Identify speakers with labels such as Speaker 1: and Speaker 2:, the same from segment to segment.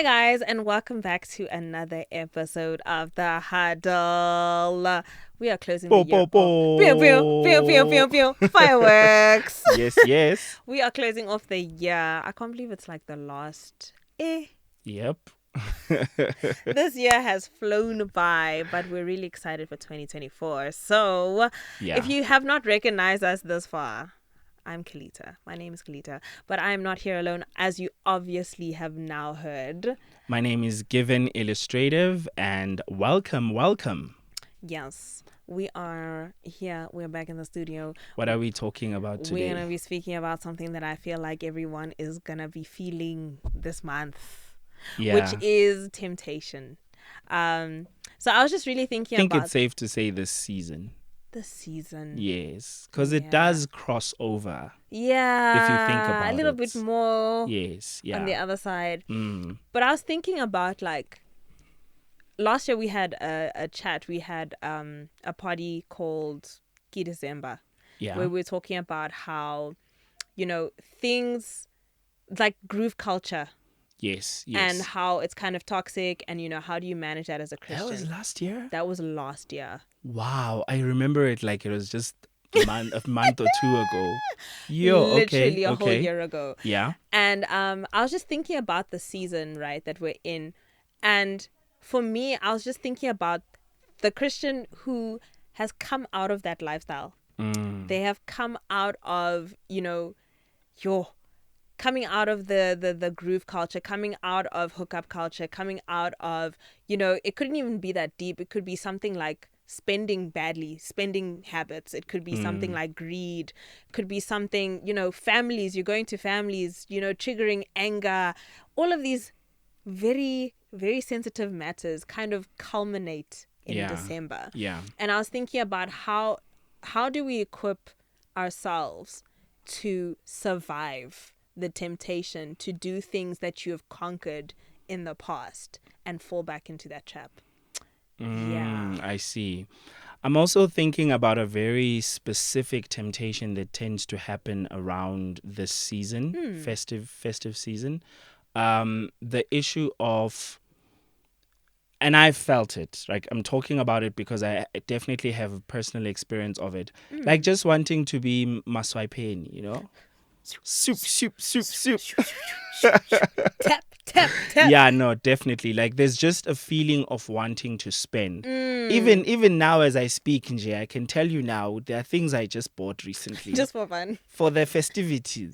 Speaker 1: Hi guys, and welcome back to another episode of The Huddle. We are closing the
Speaker 2: Bo,
Speaker 1: year
Speaker 2: bo,
Speaker 1: off. Pew, pew, pew, pew,
Speaker 2: bo.
Speaker 1: pew, pew. Fireworks.
Speaker 2: Yes, yes.
Speaker 1: We are closing off the year. I can't believe it's like the last.
Speaker 2: Yep.
Speaker 1: This year has flown by, but we're really excited for 2024. So, if
Speaker 2: Yeah.
Speaker 1: you have not recognized us this far, I'm Kelitah. My name is Kelitah, but I am not here alone, as you obviously have now heard.
Speaker 2: My name is Given Illustrative, and welcome.
Speaker 1: Yes, we are here. We're back in the studio.
Speaker 2: What are we talking about
Speaker 1: We're
Speaker 2: today?
Speaker 1: going to be speaking about something that I feel like everyone is going to be feeling this month,
Speaker 2: Yeah.
Speaker 1: which is temptation. So I was just really
Speaker 2: I
Speaker 1: thinking
Speaker 2: think
Speaker 1: about
Speaker 2: it's safe to say this season.
Speaker 1: the season.
Speaker 2: Yes, because
Speaker 1: Yeah.
Speaker 2: it does cross over.
Speaker 1: Yeah.
Speaker 2: If you think about
Speaker 1: a little
Speaker 2: it.
Speaker 1: bit more
Speaker 2: Yes,
Speaker 1: on the
Speaker 2: yeah.
Speaker 1: other side.
Speaker 2: Mm.
Speaker 1: But I was thinking about like last year we had a chat. We had a party called Ki December,
Speaker 2: Yeah.
Speaker 1: where we were talking about how, things like groove culture
Speaker 2: Yes,
Speaker 1: and
Speaker 2: yes.
Speaker 1: how it's kind of toxic, and how do you manage that as a
Speaker 2: That
Speaker 1: Christian?
Speaker 2: was last year?
Speaker 1: That was last year.
Speaker 2: Wow, I remember it like it was just a month or two ago.
Speaker 1: Literally a whole
Speaker 2: okay.
Speaker 1: year ago.
Speaker 2: Yeah.
Speaker 1: And I was just thinking about the season, right, that we're in. And for me, I was just thinking about the Christian who has come out of that lifestyle.
Speaker 2: Mm.
Speaker 1: They have come out of, coming out of the groove culture, coming out of hookup culture, coming out of, it couldn't even be that deep. It could be something like spending badly, spending habits. It could be something like greed. It could be something, families, you're going to families, triggering anger. All of these very, very sensitive matters kind of culminate in December.
Speaker 2: Yeah.
Speaker 1: And I was thinking about how do we equip ourselves to survive the temptation to do things that you have conquered in the past and fall back into that trap. Yeah.
Speaker 2: I see. I'm also thinking about a very specific temptation that tends to happen around this season, festive season. The issue of, and I've felt it, like I'm talking about it because I definitely have a personal experience of it. Like just wanting to be maswaipeni, Soup.
Speaker 1: Tap, tap, tap.
Speaker 2: Yeah, no, definitely. Like there's just a feeling of wanting to spend. Even now as I speak, Nje, I can tell you now there are things I just bought recently
Speaker 1: Just for fun.
Speaker 2: for the festivities.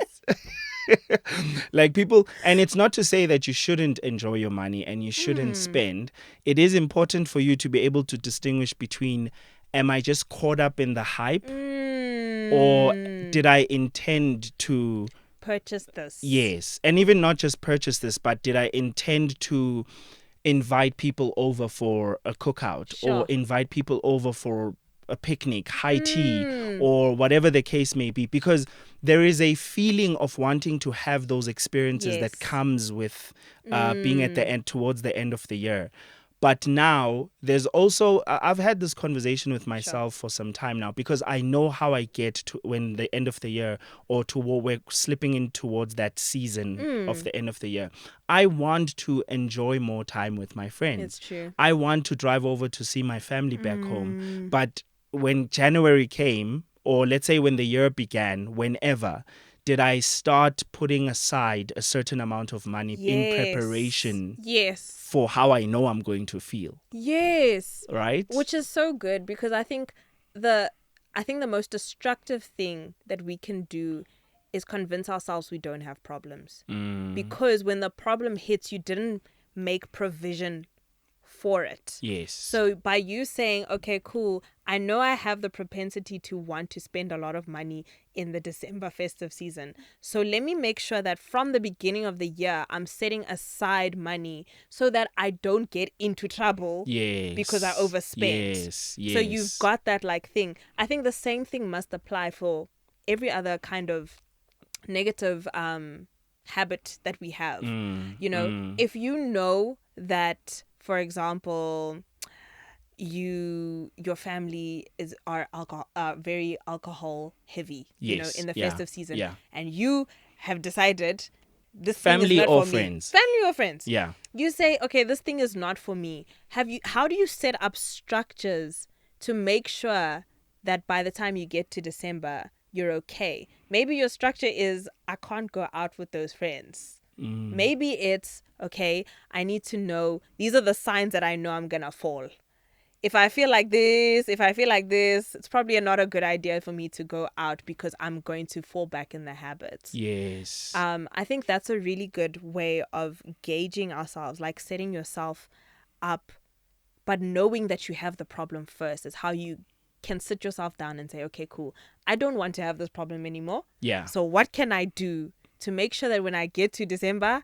Speaker 2: Like people, and it's not to say that you shouldn't enjoy your money and you shouldn't spend. It is important for you to be able to distinguish between, am I just caught up in the hype, or did I intend to
Speaker 1: purchase this?
Speaker 2: Yes. And even not just purchase this, but did I intend to invite people over for a cookout, or invite people over for a picnic, high tea, or whatever the case may be? Because there is a feeling of wanting to have those experiences that comes with being at the end, towards the end of the year. But now there's also, I've had this conversation with myself for some time now, because I know how I get to when the end of the year, or to what we're slipping in towards that season of the end of the year. I want to enjoy more time with my friends.
Speaker 1: It's true.
Speaker 2: I want to drive over to see my family back home. But when January came, or let's say when the year began, whenever, did I start putting aside a certain amount of money in preparation for how I know I'm going to feel?
Speaker 1: Yes.
Speaker 2: Right?
Speaker 1: Which is so good, because I think the most destructive thing that we can do is convince ourselves we don't have problems. Because when the problem hits, you didn't make provision for it.
Speaker 2: Yes.
Speaker 1: So by you saying, okay, cool, I know I have the propensity to want to spend a lot of money in the December festive season. So let me make sure that from the beginning of the year, I'm setting aside money so that I don't get into trouble because I overspent.
Speaker 2: Yes.
Speaker 1: So you've got that like thing. I think the same thing must apply for every other kind of negative habit that we have. If you know that, for example, your family are very alcohol heavy, in the festive season, and you have decided this thing is
Speaker 2: Family
Speaker 1: not
Speaker 2: or
Speaker 1: for
Speaker 2: friends.
Speaker 1: me. Family or friends.
Speaker 2: Yeah.
Speaker 1: You say, okay, this thing is not for me. How do you set up structures to make sure that by the time you get to December, you're okay? Maybe your structure is, I can't go out with those friends. Maybe it's, okay, I need to know, these are the signs that I know I'm going to fall. If I feel like this, it's probably not a good idea for me to go out because I'm going to fall back in the habits.
Speaker 2: Yes.
Speaker 1: I think that's a really good way of gauging ourselves, like setting yourself up, but knowing that you have the problem first is how you can sit yourself down and say, okay, cool, I don't want to have this problem anymore.
Speaker 2: Yeah.
Speaker 1: So what can I do to make sure that when I get to December,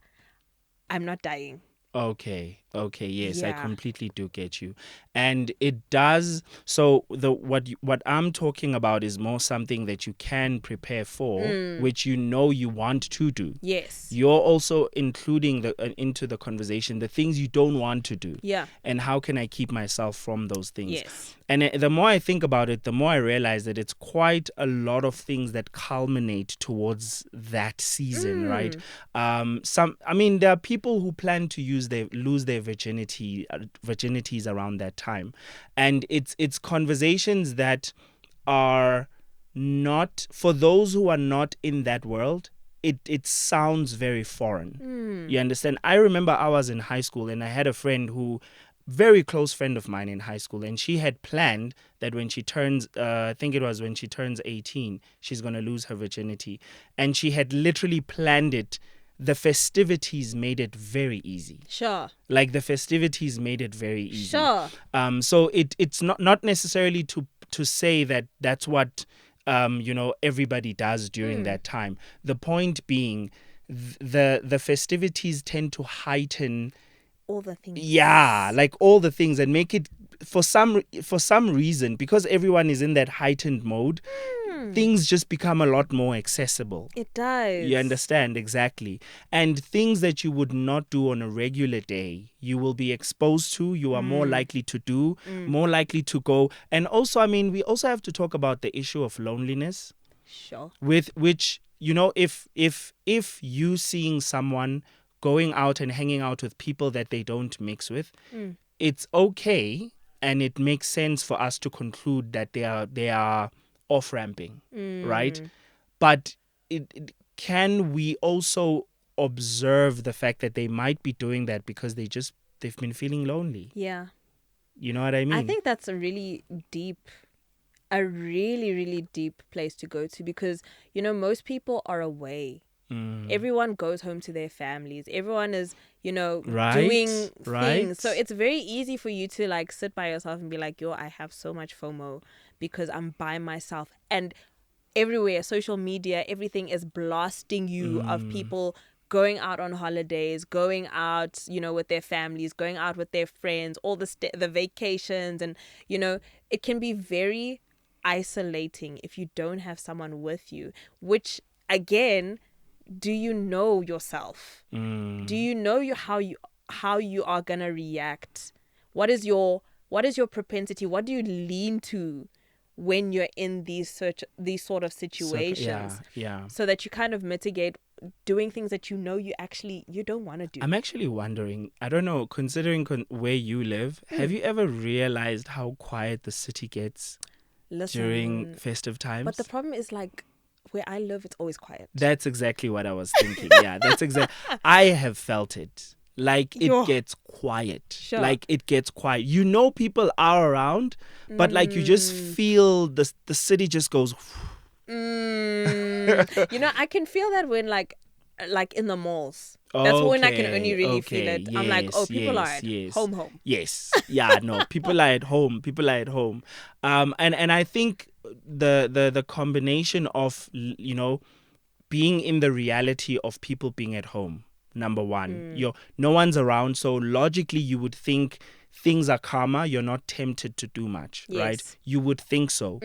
Speaker 1: I'm not dying?
Speaker 2: Okay. Yes, I
Speaker 1: Yeah.
Speaker 2: completely do get you, and it does. So what I'm talking about is more something that you can prepare for, which you know you want to do.
Speaker 1: Yes.
Speaker 2: You're also including into the conversation the things you don't want to do.
Speaker 1: Yeah.
Speaker 2: And how can I keep myself from those things?
Speaker 1: Yes.
Speaker 2: And the more I think about it, the more I realize that it's quite a lot of things that culminate towards that season, right? There are people who plan to lose their virginities around that time, and it's conversations that are not for those who are not in that world. It sounds very foreign. You understand? I remember I was in high school and I had a friend who, very close friend of mine in high school, and she had planned that when she turns, I think it was when she turns 18, she's going to lose her virginity. And she had literally planned it. The festivities made it very easy.
Speaker 1: Sure.
Speaker 2: Like the festivities made it very easy.
Speaker 1: Sure.
Speaker 2: So it's not necessarily to say that that's what everybody does during that time. The point being, the festivities tend to heighten
Speaker 1: all the things.
Speaker 2: Yeah, like all the things, and make it for some reason, because everyone is in that heightened mode. Things just become a lot more accessible.
Speaker 1: It does.
Speaker 2: You understand? Exactly. And things that you would not do on a regular day, you will be exposed to, you are more likely to do, more likely to go. And also, we also have to talk about the issue of loneliness.
Speaker 1: Sure.
Speaker 2: With which, if you seeing someone going out and hanging out with people that they don't mix with, it's okay, and it makes sense for us to conclude that they are off-ramping, right? But can we also observe the fact that they might be doing that because they've been feeling lonely?
Speaker 1: Yeah.
Speaker 2: You know what I mean?
Speaker 1: I think that's a really really deep place to go to, because, most people are away. Everyone goes home to their families. Everyone is, doing things. So it's very easy for you to like sit by yourself and be like, yo, I have so much FOMO because I'm by myself. And everywhere, social media, everything is blasting you of people going out on holidays, going out, with their families, going out with their friends, all the vacations. And, it can be very isolating if you don't have someone with you, which, again, do you know yourself? Do you know how you are gonna react? What is your propensity? What do you lean to when you're in these sort of situations? So that you kind of mitigate doing things that you don't want to do.
Speaker 2: I'm actually wondering, I don't know, considering where you live, have you ever realized how quiet the city gets during festive times?
Speaker 1: But the problem is, like, where I live, it's always quiet.
Speaker 2: That's exactly what I was thinking. Yeah, that's exactly. I have felt it. Like, it gets quiet.
Speaker 1: Sure.
Speaker 2: Like, it gets quiet. People are around, but like, you just feel the city just goes.
Speaker 1: I can feel that when like in the malls. That's when I can only really feel it.
Speaker 2: Yes,
Speaker 1: I'm like, oh, people are at home.
Speaker 2: Yes. Yeah, no, people are at home. And I think the combination of, being in the reality of people being at home, number one, no one's around, so logically you would think things are calmer, you're not tempted to do much, right? You would think so.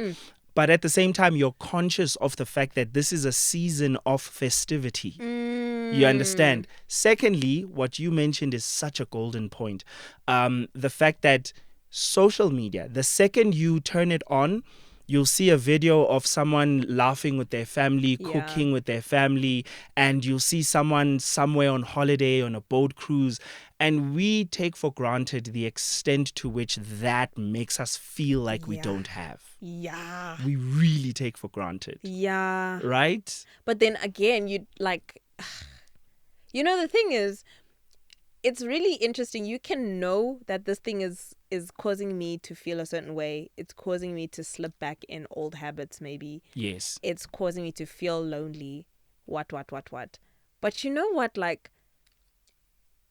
Speaker 2: But at the same time, you're conscious of the fact that this is a season of festivity. You understand? Secondly, what you mentioned is such a golden point. The fact that social media, the second you turn it on, you'll see a video of someone laughing with their family,
Speaker 1: Yeah.
Speaker 2: cooking with their family, and you'll see someone somewhere on holiday on a boat cruise. And we take for granted the extent to which that makes us feel like we
Speaker 1: Yeah.
Speaker 2: don't have.
Speaker 1: Yeah.
Speaker 2: We really take for granted.
Speaker 1: Yeah.
Speaker 2: Right?
Speaker 1: But then again, you like, the thing is, it's really interesting. You can know that this thing is causing me to feel a certain way. It's causing me to slip back in old habits, maybe.
Speaker 2: Yes.
Speaker 1: It's causing me to feel lonely. What. But you know what? Like,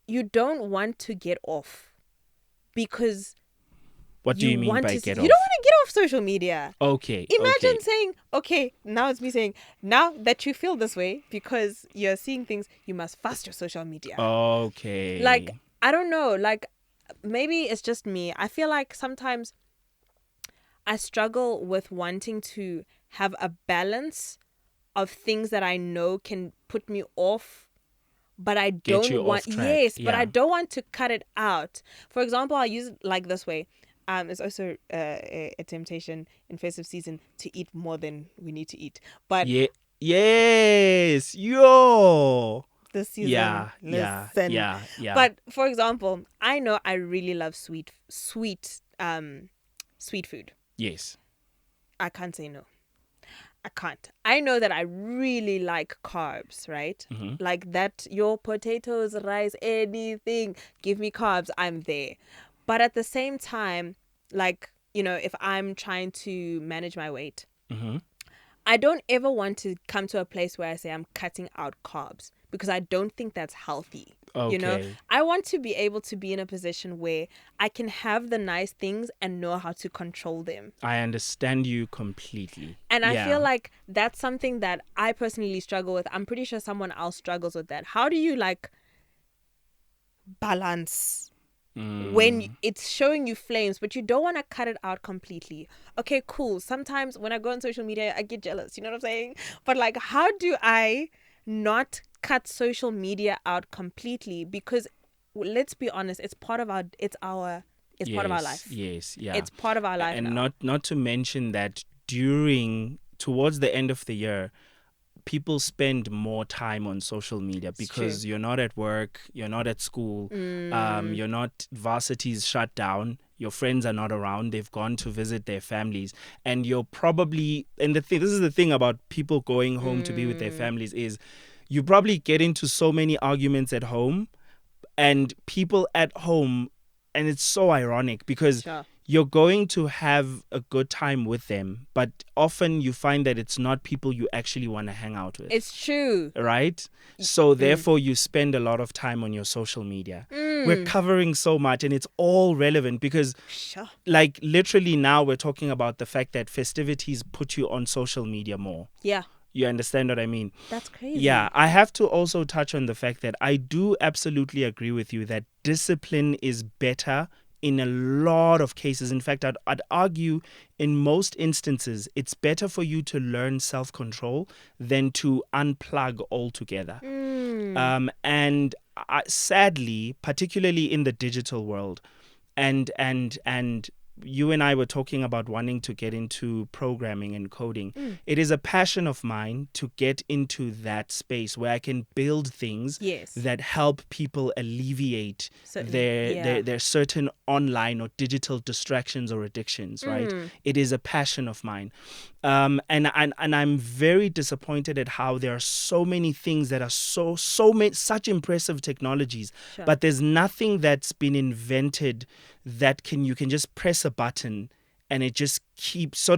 Speaker 1: you don't want to get off because
Speaker 2: what do you mean by get off?
Speaker 1: You don't want to get off social media.
Speaker 2: Okay.
Speaker 1: Imagine saying, okay, now it's me saying, now that you feel this way because you're seeing things, you must fast your social media.
Speaker 2: Okay.
Speaker 1: Like, I don't know. Like, maybe it's just me. I feel like sometimes I struggle with wanting to have a balance of things that I know can put me off, but I don't want. Yes, but I don't want to cut it out. For example, I use it like this way. It's also a temptation in festive season to eat more than we need to eat. But
Speaker 2: yes, yo.
Speaker 1: This season,
Speaker 2: yeah.
Speaker 1: But for example, I know I really love sweet food.
Speaker 2: Yes.
Speaker 1: I can't say no. I can't. I know that I really like carbs, right?
Speaker 2: Mm-hmm.
Speaker 1: Like that, your potatoes, rice, anything, give me carbs, I'm there. But at the same time, like, if I'm trying to manage my weight,
Speaker 2: mm-hmm.
Speaker 1: I don't ever want to come to a place where I say I'm cutting out carbs because I don't think that's healthy.
Speaker 2: Okay.
Speaker 1: I want to be able to be in a position where I can have the nice things and know how to control them.
Speaker 2: I understand you completely.
Speaker 1: And I feel like that's something that I personally struggle with. I'm pretty sure someone else struggles with that. How do you balance when it's showing you flames, but you don't want to cut it out completely? Okay, cool. Sometimes when I go on social media, I get jealous. You know what I'm saying? But how do I not cut social media out completely? Because let's be honest, it's part of our part of our life.
Speaker 2: Yes, yeah.
Speaker 1: It's part of our life.
Speaker 2: And
Speaker 1: now.
Speaker 2: not to mention that towards the end of the year, people spend more time on social media because you're not at work, you're not at school, you're not, varsity's shut down, your friends are not around, they've gone to visit their families, and you're probably, and this is the thing about people going home to be with their families, is you probably get into so many arguments at home, and people at home, and it's so ironic because you're going to have a good time with them, but often you find that it's not people you actually want to hang out with.
Speaker 1: It's true.
Speaker 2: Right? So therefore you spend a lot of time on your social media. We're covering so much and it's all relevant because literally now we're talking about the fact that festivities put you on social media more.
Speaker 1: Yeah.
Speaker 2: You understand what I mean?
Speaker 1: That's crazy.
Speaker 2: Yeah, I have to also touch on the fact that I do absolutely agree with you that discipline is better in a lot of cases. In fact, I'd argue in most instances, it's better for you to learn self-control than to unplug altogether. And sadly, particularly in the digital world, and you and I were talking about wanting to get into programming and coding. It is a passion of mine to get into that space where I can build things that help people alleviate their certain online or digital distractions or addictions, right? It is a passion of mine. And I'm very disappointed at how there are so many things that are such impressive technologies, but there's nothing that's been invented that you can just press a button and it just keeps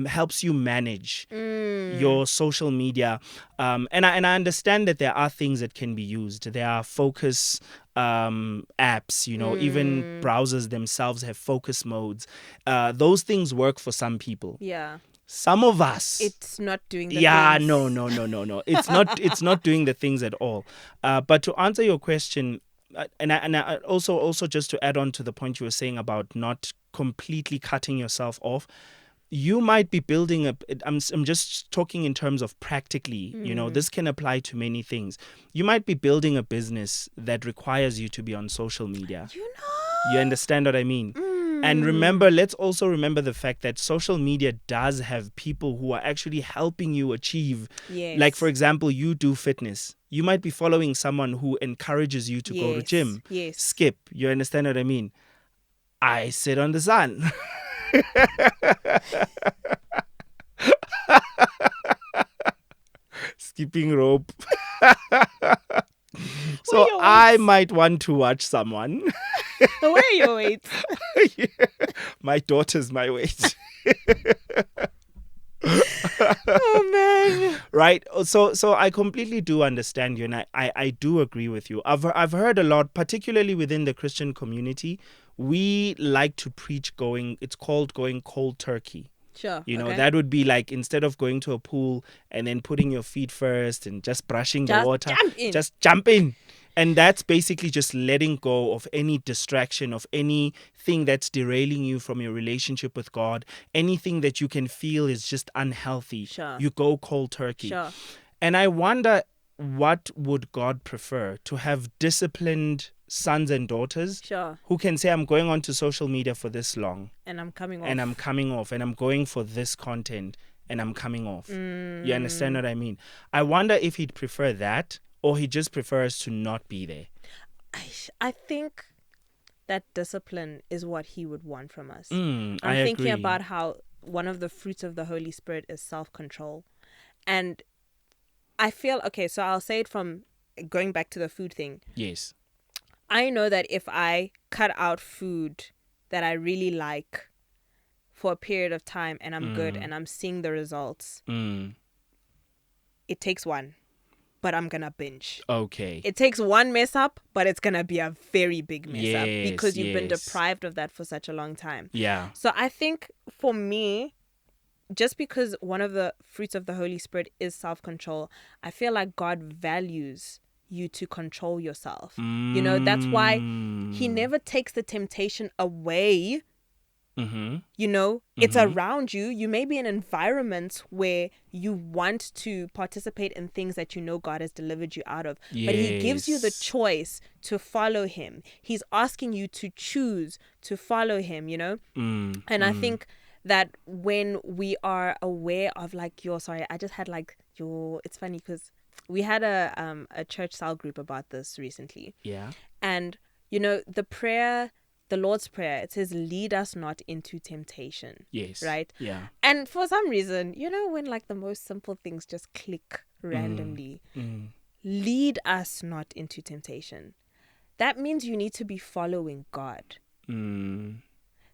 Speaker 2: helps you manage your social media. And I understand that there are things that can be used. There are focus apps, even browsers themselves have focus modes. Those things work for some people.
Speaker 1: Yeah.
Speaker 2: Some of us,
Speaker 1: it's not doing the
Speaker 2: things. No. It's not doing the things at all. But to answer your question, and I also just to add on to the point you were saying about not completely cutting yourself off, you might be building I'm just talking in terms of practically, this can apply to many things. You might be building a business that requires you to be on social media. You understand what I mean? And remember, let's also remember the fact that social media does have people who are actually helping you achieve.
Speaker 1: Yes.
Speaker 2: Like, for example, you do fitness. You might be following someone who encourages you to go to gym.
Speaker 1: Yes.
Speaker 2: Skip. You understand what I mean? I sit on the sun. Skipping rope. So I might want to watch someone.
Speaker 1: Where are your weights?
Speaker 2: Yeah. My daughter's my weight.
Speaker 1: Oh man.
Speaker 2: Right. So I completely do understand you, and I do agree with you. I've heard a lot, particularly within the Christian community, we like to preach it's called going cold turkey.
Speaker 1: Sure.
Speaker 2: You know, that would be like, instead of going to a pool and then putting your feet first and just brushing the water, just jump in. And that's basically just letting go of any distraction, of anything that's derailing you from your relationship with God, anything that you can feel is just unhealthy.
Speaker 1: Sure.
Speaker 2: You go cold turkey.
Speaker 1: Sure.
Speaker 2: And I wonder, what would God prefer? To have disciplined sons and daughters who can say, I'm going onto social media for this long.
Speaker 1: And I'm coming off.
Speaker 2: And I'm coming off. And I'm going for this content. And I'm coming off. You understand what I mean? I wonder if he'd prefer that, or he just prefers to not be there.
Speaker 1: I think that discipline is what he would want from us.
Speaker 2: I'm
Speaker 1: thinking about how one of the fruits of the Holy Spirit is self-control. And I feel, okay, so I'll say it from going back to the food thing.
Speaker 2: Yes.
Speaker 1: I know that if I cut out food that I really like for a period of time and I'm good and I'm seeing the results, it takes one, but I'm going to binge.
Speaker 2: Okay.
Speaker 1: It takes one mess up, but it's going to be a very big mess up because you've been deprived of that for such a long time.
Speaker 2: Yeah.
Speaker 1: So I think for me, just because one of the fruits of the Holy Spirit is self-control, I feel like God values you to control yourself. You know, that's why he never takes the temptation away. You know, it's around you. You may be in environments where you want to participate in things that you know God has delivered you out of. But he gives you the choice to follow him. He's asking you to choose to follow him, you know? And I think that when we are aware of like it's funny because we had a church cell group about this recently.
Speaker 2: Yeah.
Speaker 1: And, you know, the Lord's Prayer, it says, lead us not into temptation.
Speaker 2: Yes.
Speaker 1: Right?
Speaker 2: Yeah.
Speaker 1: And for some reason, you know, when like the most simple things just click randomly, lead us not into temptation. That means you need to be following God.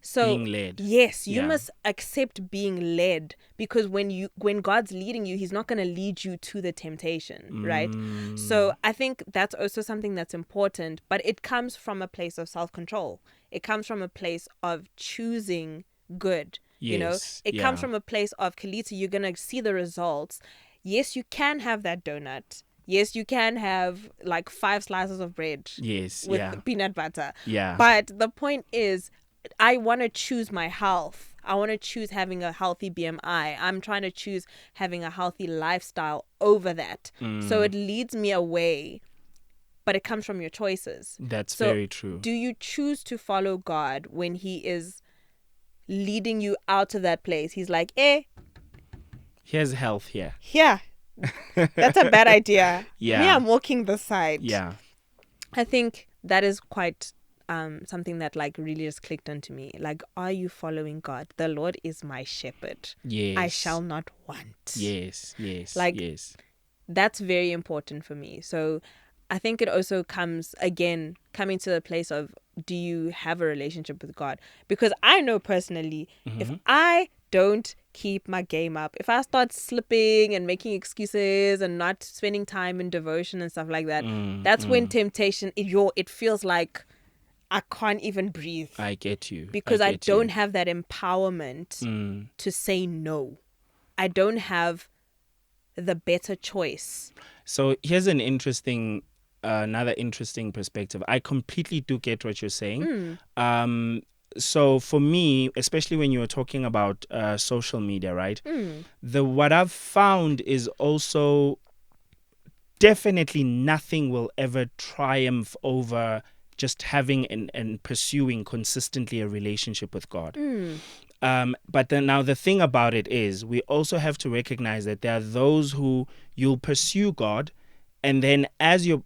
Speaker 1: So
Speaker 2: being led.
Speaker 1: Yes, you must accept being led, because when God's leading you, he's not going to lead you to the temptation, right? So I think that's also something that's important, but it comes from a place of self-control. It comes from a place of choosing good. You know, it comes from a place of, Kelitah, you're going to see the results. Yes, you can have that donut. Yes, you can have like 5 slices of bread with peanut butter.
Speaker 2: Yeah.
Speaker 1: But the point is, I want to choose my health. I want to choose having a healthy BMI. I'm trying to choose having a healthy lifestyle over that. So it leads me away, but it comes from your choices.
Speaker 2: That's very true.
Speaker 1: Do you choose to follow God when he is leading you out of that place? He's like,
Speaker 2: here's health here.
Speaker 1: Yeah. That's a bad idea.
Speaker 2: Yeah.
Speaker 1: Me, I'm walking the side.
Speaker 2: Yeah.
Speaker 1: I think that is quite something that like really just clicked onto me. Like, are you following God? The Lord is my shepherd.
Speaker 2: Yes.
Speaker 1: I shall not want.
Speaker 2: Yes.
Speaker 1: That's very important for me. So I think it also coming to the place of, do you have a relationship with God? Because I know personally, if I don't keep my game up, if I start slipping and making excuses and not spending time in devotion and stuff like that, that's when temptation, it feels like I can't even breathe.
Speaker 2: I get you.
Speaker 1: Because I don't have that empowerment to say no. I don't have the better choice.
Speaker 2: So here's another interesting perspective. I completely do get what you're saying. So for me, especially when you were talking about social media, right? What I've found is also definitely nothing will ever triumph over just having and pursuing consistently a relationship with God. But then now the thing about it is we also have to recognize that there are those who you'll pursue God, and then as you're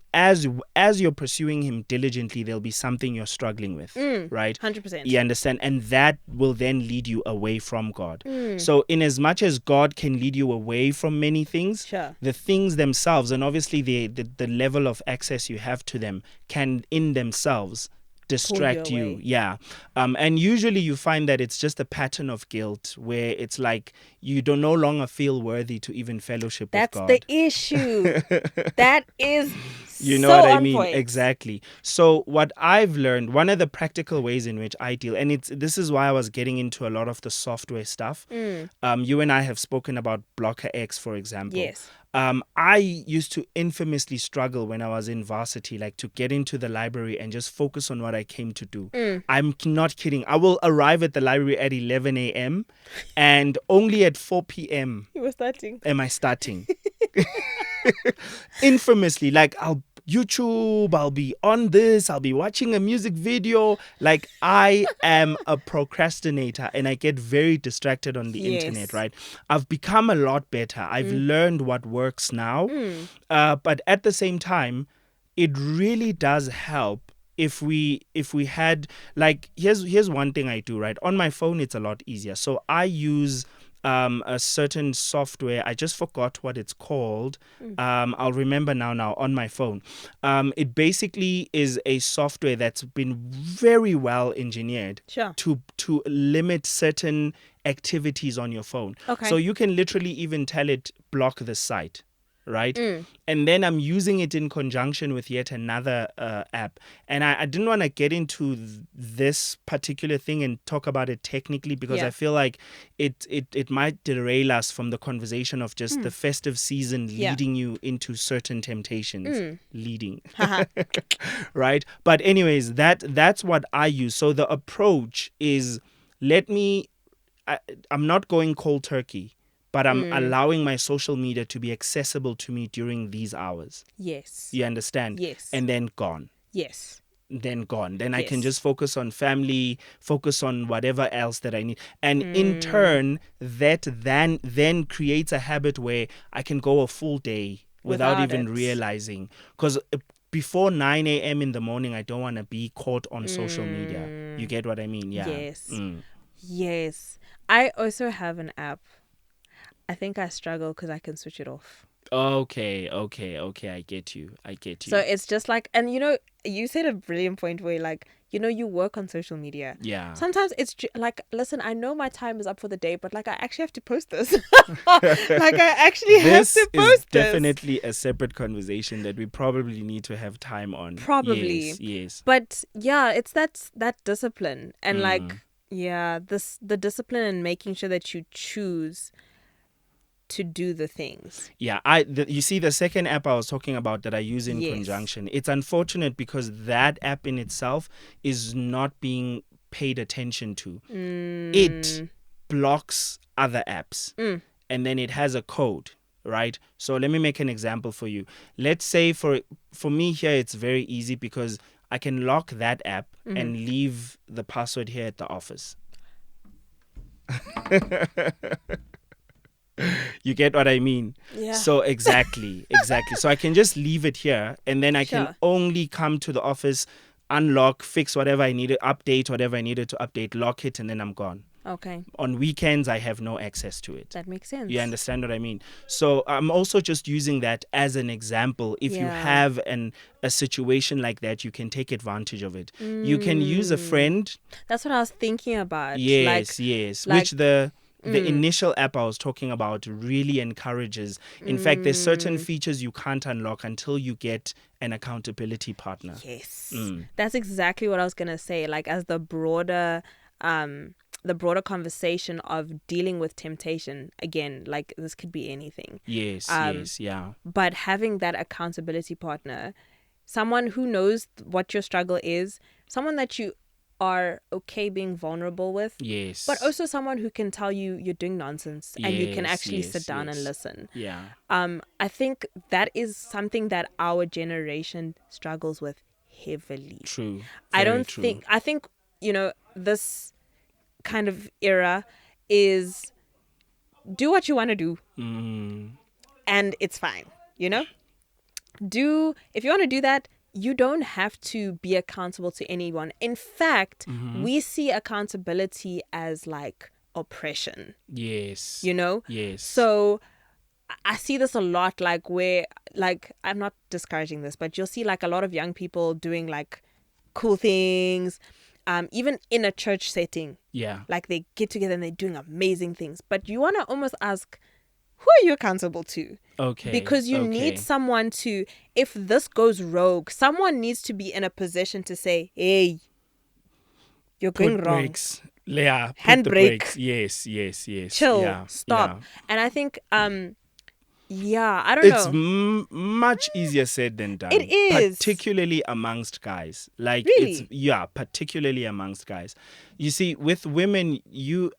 Speaker 2: pursuing him diligently, there'll be something you're struggling with, right?
Speaker 1: 100%.
Speaker 2: You understand? And that will then lead you away from God. So in as much as God can lead you away from many things,
Speaker 1: Sure.
Speaker 2: the things themselves, and obviously the level of access you have to them, can in themselves distract
Speaker 1: Pull you
Speaker 2: you.
Speaker 1: away.
Speaker 2: Yeah. And usually you find that it's just a pattern of guilt where it's like you don't no longer feel worthy to even fellowship
Speaker 1: That's
Speaker 2: with
Speaker 1: the
Speaker 2: God.
Speaker 1: issue. That is
Speaker 2: You know
Speaker 1: so
Speaker 2: what I
Speaker 1: on
Speaker 2: mean?
Speaker 1: point.
Speaker 2: Exactly. So what I've learned, one of the practical ways in which I deal, and this is why I was getting into a lot of the software stuff. You and I have spoken about Blocker X, for example.
Speaker 1: Yes.
Speaker 2: I used to infamously struggle when I was in varsity, like to get into the library and just focus on what I came to do. I'm not kidding. I will arrive at the library at 11 a.m. and only at 4 p.m.
Speaker 1: You were starting.
Speaker 2: am I starting. Infamously, like I'll be on this, I'll be watching a music video. Like I am a procrastinator and I get very distracted on the internet, right? I've become a lot better. I've learned what works now. But at the same time, it really does help if we had, like, here's one thing I do, right? On my phone, it's a lot easier. So I use a certain software. I just forgot what it's called. I'll remember now on my phone. It basically is a software that's been very well engineered to limit certain activities on your phone.
Speaker 1: Okay.
Speaker 2: So you can literally even tell it block the site. Right? And then I'm using it in conjunction with yet another app. And I didn't want to get into this particular thing and talk about it technically because I feel like it might derail us from the conversation of just the festive season leading you into certain temptations. Leading. Right? But anyways, that's what I use. So the approach is I'm not going cold turkey, but I'm allowing my social media to be accessible to me during these hours.
Speaker 1: Yes.
Speaker 2: You understand?
Speaker 1: Yes.
Speaker 2: And then gone.
Speaker 1: Yes.
Speaker 2: Then gone. Then I can just focus on family, focus on whatever else that I need. And in turn, that then creates a habit where I can go a full day without even realizing. Because before 9 a.m. in the morning, I don't want to be caught on social media. You get what I mean? Yeah.
Speaker 1: Yes. Yes. I also have an app. I think I struggle because I can switch it off.
Speaker 2: Okay. I get you.
Speaker 1: So it's just like, and you said a brilliant point where like, you work on social media.
Speaker 2: Yeah.
Speaker 1: Sometimes it's like, listen, I know my time is up for the day, but like I actually have to post this. Like I actually have to post
Speaker 2: this. Is
Speaker 1: this.
Speaker 2: definitely a separate conversation that we probably need to have time on.
Speaker 1: Probably.
Speaker 2: Yes.
Speaker 1: But yeah, it's that discipline and like, the discipline and making sure that you choose to do the things.
Speaker 2: Yeah, you see the second app I was talking about that I use in conjunction. It's unfortunate because that app in itself is not being paid attention to. It blocks other apps and then it has a code, right? So let me make an example for you. Let's say for me here, it's very easy because I can lock that app and leave the password here at the office. You get what I mean?
Speaker 1: Yeah.
Speaker 2: So exactly. So I can just leave it here and then I can only come to the office, unlock, fix whatever I needed, update whatever I needed to update, lock it, and then I'm gone.
Speaker 1: Okay.
Speaker 2: On weekends, I have no access to it.
Speaker 1: That makes sense.
Speaker 2: You understand what I mean? So I'm also just using that as an example. If you have a situation like that, you can take advantage of it. You can use a friend.
Speaker 1: That's what I was thinking about.
Speaker 2: Yes. Which the initial app I was talking about really encourages. In fact, there's certain features you can't unlock until you get an accountability partner.
Speaker 1: Yes. That's exactly what I was going to say. Like as the broader conversation of dealing with temptation, again, like this could be anything.
Speaker 2: Yes.
Speaker 1: But having that accountability partner, someone who knows what your struggle is, someone that you are okay being vulnerable with, but also someone who can tell you you're doing nonsense and you can actually sit down and listen.
Speaker 2: Yeah.
Speaker 1: I think that is something that our generation struggles with heavily.
Speaker 2: True.
Speaker 1: I think, this kind of era is do what you want to do and it's fine, if you want to do that, you don't have to be accountable to anyone. In fact, we see accountability as like oppression.
Speaker 2: Yes. Yes.
Speaker 1: So I see this a lot, like where, like, I'm not discouraging this, but you'll see like a lot of young people doing like cool things, even in a church setting.
Speaker 2: Yeah.
Speaker 1: Like they get together and they're doing amazing things. But you want to almost ask, who are you accountable to?
Speaker 2: Okay.
Speaker 1: Because you need someone to, if this goes rogue, someone needs to be in a position to say, hey, you're going wrong.
Speaker 2: Brakes. Yeah.
Speaker 1: Handbrake.
Speaker 2: Yes.
Speaker 1: Chill.
Speaker 2: Yeah.
Speaker 1: Stop.
Speaker 2: Yeah.
Speaker 1: And I think, I don't
Speaker 2: it's
Speaker 1: know.
Speaker 2: Much easier said than done.
Speaker 1: It is.
Speaker 2: Particularly amongst guys. Like,
Speaker 1: really?
Speaker 2: Particularly amongst guys. You see, with women, you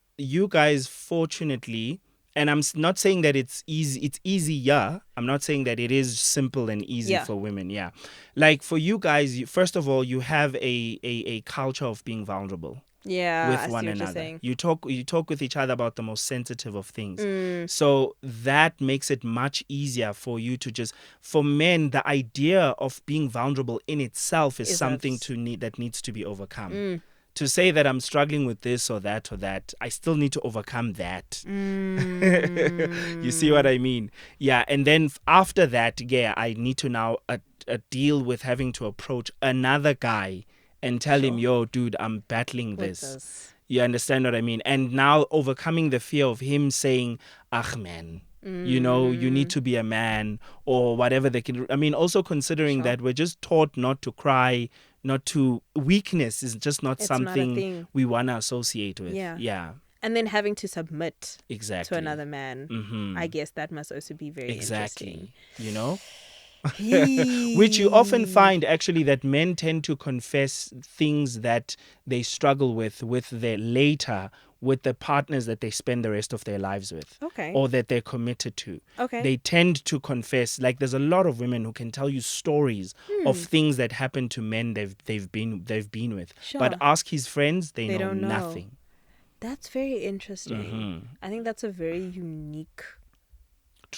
Speaker 2: guys, fortunately, and I'm not saying that it's easy, yeah. I'm not saying that it is simple and easy for women, yeah. Like, for you guys, first of all, you have a culture of being vulnerable.
Speaker 1: Yeah,
Speaker 2: with one another. You talk with each other about the most sensitive of things. So that makes it much easier for you to just, for men, the idea of being vulnerable in itself is something that needs to be overcome. To say that I'm struggling with this or that, I still need to overcome that. You see what I mean? Yeah, and then after that, I need to now deal with having to approach another guy and tell him, yo, dude, I'm battling this. You understand what I mean? And now overcoming the fear of him saying, man, you need to be a man, or whatever they can. I mean, also considering that we're just taught not to cry, weakness is just not something we want to associate with. Yeah.
Speaker 1: And then having to submit
Speaker 2: to
Speaker 1: another man. I guess that must also be very interesting.
Speaker 2: Which you often find actually that men tend to confess things that they struggle with the partners that they spend the rest of their lives with, or that they're committed to. They tend to confess. Like, there's a lot of women who can tell you stories of things that happen to men they've been with, but ask his friends, they know nothing.
Speaker 1: That's very interesting. I think that's a very unique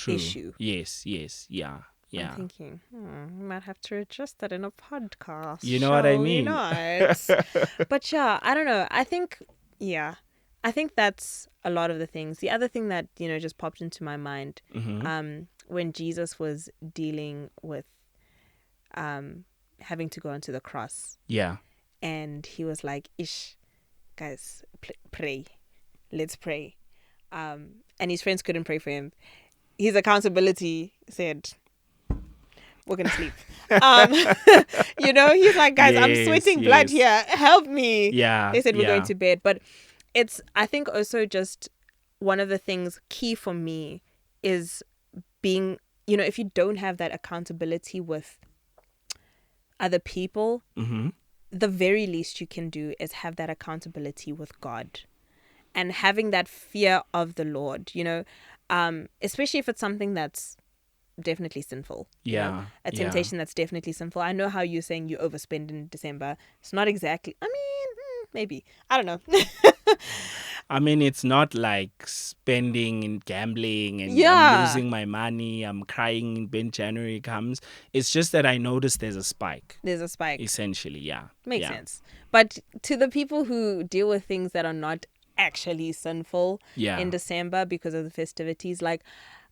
Speaker 1: issue.
Speaker 2: Yes, yeah.
Speaker 1: I'm thinking, we might have to adjust that in a podcast.
Speaker 2: You know what I mean?
Speaker 1: But I don't know. I think that's a lot of the things. The other thing that, just popped into my mind, when Jesus was dealing with having to go onto the cross.
Speaker 2: Yeah.
Speaker 1: And he was like, guys, pray. Let's pray. And his friends couldn't pray for him. His accountability said, we're going to sleep. He's like, guys, I'm sweating blood here. Help me.
Speaker 2: Yeah.
Speaker 1: They said we're going to bed. But I think also just one of the things key for me is being, if you don't have that accountability with other people, the very least you can do is have that accountability with God and having that fear of the Lord, especially if it's something that's definitely sinful. A temptation that's definitely sinful. I know how you're saying you overspend in December. It's not exactly, maybe. I don't know.
Speaker 2: I mean, it's not like spending and gambling and I'm losing my money. I'm crying when January comes. It's just that I noticed there's a spike. Essentially, yeah.
Speaker 1: Makes sense. But to the people who deal with things that are not actually sinful in December because of the festivities, like,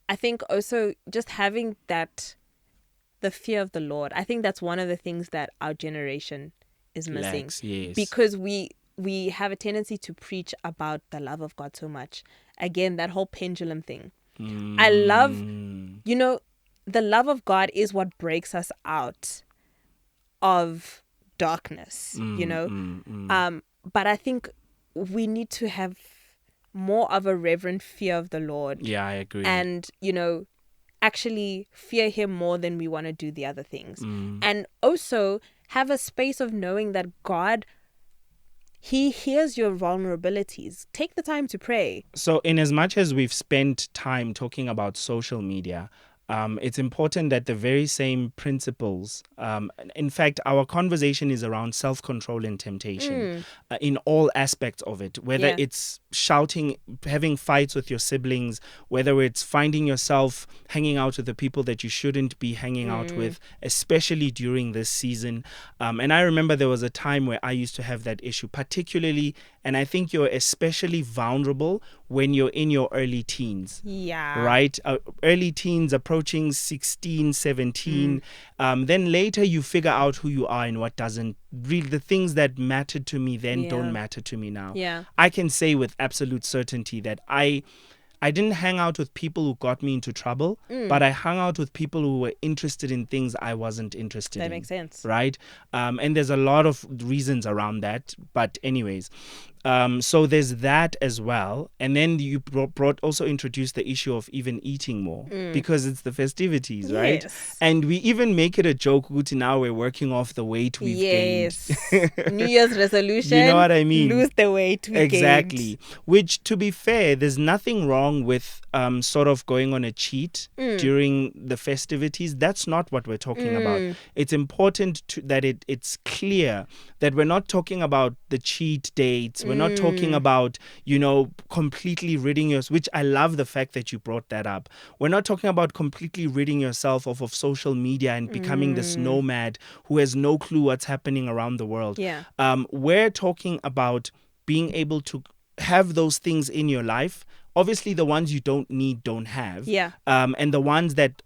Speaker 1: I think also just having the fear of the Lord, I think that's one of the things that our generation is missing. Because we have a tendency to preach about the love of God so much. Again, that whole pendulum thing. I love, the love of God is what breaks us out of darkness, But I think we need to have more of a reverent fear of the Lord.
Speaker 2: Yeah, I agree.
Speaker 1: And, actually fear him more than we want to do the other things. And also have a space of knowing that God, he hears your vulnerabilities. Take the time to pray.
Speaker 2: So in as much as we've spent time talking about social media, It's important that the very same principles, in fact, our conversation is around self-control and temptation in all aspects of it, whether it's shouting, having fights with your siblings, whether it's finding yourself hanging out with the people that you shouldn't be hanging out with, especially during this season. And I remember there was a time where I used to have that issue, particularly, and I think you're especially vulnerable when you're in your early teens.
Speaker 1: Yeah.
Speaker 2: Right? Early teens approaching 16, 17. Then later you figure out who you are and what doesn't. Really, the things that mattered to me then don't matter to me now.
Speaker 1: Yeah.
Speaker 2: I can say with absolute certainty that I didn't hang out with people who got me into trouble, but I hung out with people who were interested in things I wasn't interested in.
Speaker 1: That makes sense.
Speaker 2: Right? And there's a lot of reasons around that. But anyways, so there's that as well. And then you also introduced the issue of even eating more because it's the festivities, right?
Speaker 1: Yes.
Speaker 2: And we even make it a joke, Guti, now we're working off the weight we've gained.
Speaker 1: New Year's resolution.
Speaker 2: You know what I mean?
Speaker 1: Lose the weight we gained.
Speaker 2: Exactly. Which, to be fair, there's nothing wrong with sort of going on a cheat during the festivities. That's not what we're talking about. It's important that it's clear that we're not talking about the cheat dates. We're not talking about, completely ridding yourself, which I love the fact that you brought that up. We're not talking about completely ridding yourself of social media and becoming this nomad who has no clue what's happening around the world.
Speaker 1: Yeah.
Speaker 2: We're talking about being able to have those things in your life. Obviously, the ones you don't need, don't have.
Speaker 1: Yeah.
Speaker 2: And the ones that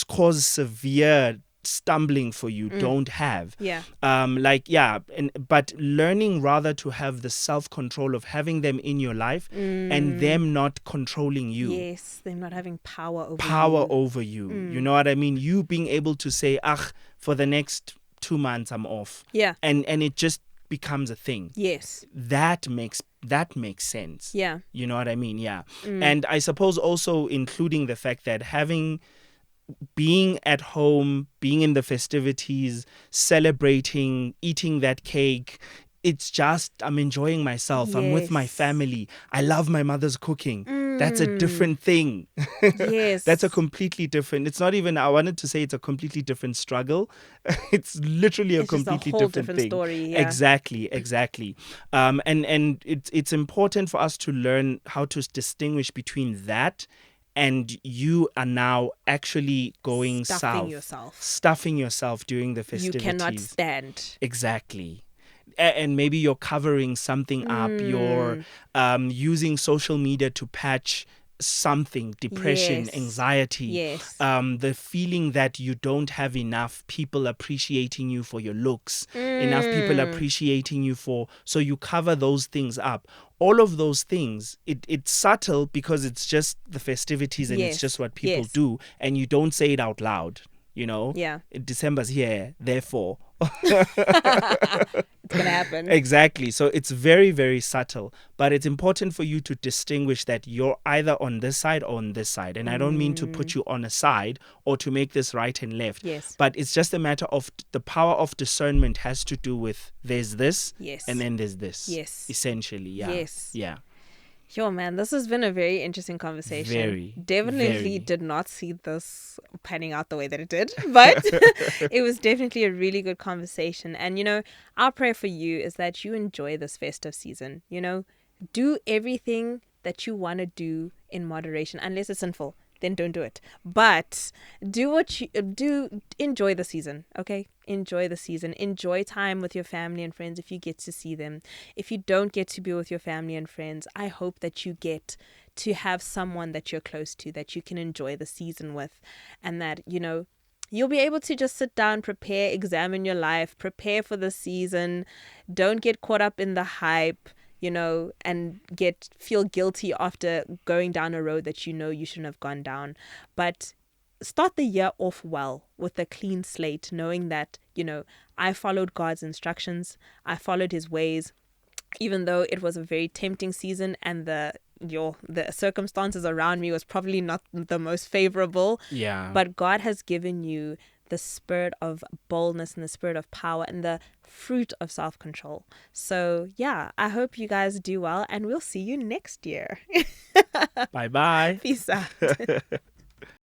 Speaker 2: cause severe stumbling for you don't have.
Speaker 1: Yeah.
Speaker 2: But learning rather to have the self-control of having them in your life and them not controlling you.
Speaker 1: Yes, them not having power
Speaker 2: over you. You know what I mean? You being able to say, for the next 2 months I'm off.
Speaker 1: Yeah.
Speaker 2: And it just becomes a thing.
Speaker 1: Yes.
Speaker 2: That makes sense.
Speaker 1: Yeah.
Speaker 2: You know what I mean? Yeah. And I suppose also including the fact that being at home, being in the festivities, celebrating, eating that cake, it's just, I'm enjoying myself.
Speaker 1: Yes.
Speaker 2: I'm with my family. I love my mother's cooking. That's a different thing.
Speaker 1: Yes.
Speaker 2: That's a completely different, it's not even, I wanted to say it's a completely different struggle. It's literally a completely different thing.
Speaker 1: Story, yeah.
Speaker 2: Exactly. And it's important for us to learn how to distinguish between that and you are now actually going
Speaker 1: Stuffing
Speaker 2: south. Stuffing yourself during the festivities.
Speaker 1: You cannot stand.
Speaker 2: Exactly. And maybe you're covering something up. You're using social media to patch something, depression, anxiety, the feeling that you don't have enough people appreciating you for your looks, enough people appreciating you so you cover those things up. All of those things, it's subtle because it's just the festivities and it's just what people do, and you don't say it out loud,
Speaker 1: Yeah.
Speaker 2: December's here, therefore.
Speaker 1: It's gonna happen.
Speaker 2: Exactly. So it's very, very subtle, but it's important for you to distinguish that you're either on this side or on this side. And I don't mean to put you on a side or to make this right and left.
Speaker 1: Yes.
Speaker 2: But it's just a matter of the power of discernment has to do with there's this and then there's this.
Speaker 1: Yes.
Speaker 2: Essentially. Yeah.
Speaker 1: Yes.
Speaker 2: Yeah.
Speaker 1: Yo, man, this has been a very interesting conversation. Definitely did not see this panning out the way that it did, but it was definitely a really good conversation. And, our prayer for you is that you enjoy this festive season. Do everything that you want to do in moderation, unless it's sinful. Then don't do it. But do enjoy the season, okay? Enjoy the season. Enjoy time with your family and friends if you get to see them. If you don't get to be with your family and friends, I hope that you get to have someone that you're close to that you can enjoy the season with, and that, you'll be able to just sit down, prepare, examine your life, prepare for the season. Don't get caught up in the hype, and feel guilty after going down a road that you shouldn't have gone down. But start the year off well with a clean slate, knowing that, I followed God's instructions. I followed his ways, even though it was a very tempting season and the circumstances around me was probably not the most favorable.
Speaker 2: Yeah.
Speaker 1: But God has given you the spirit of boldness and the spirit of power and the fruit of self-control. So yeah, I hope you guys do well, and we'll see you next year.
Speaker 2: Bye-bye.
Speaker 1: Peace out.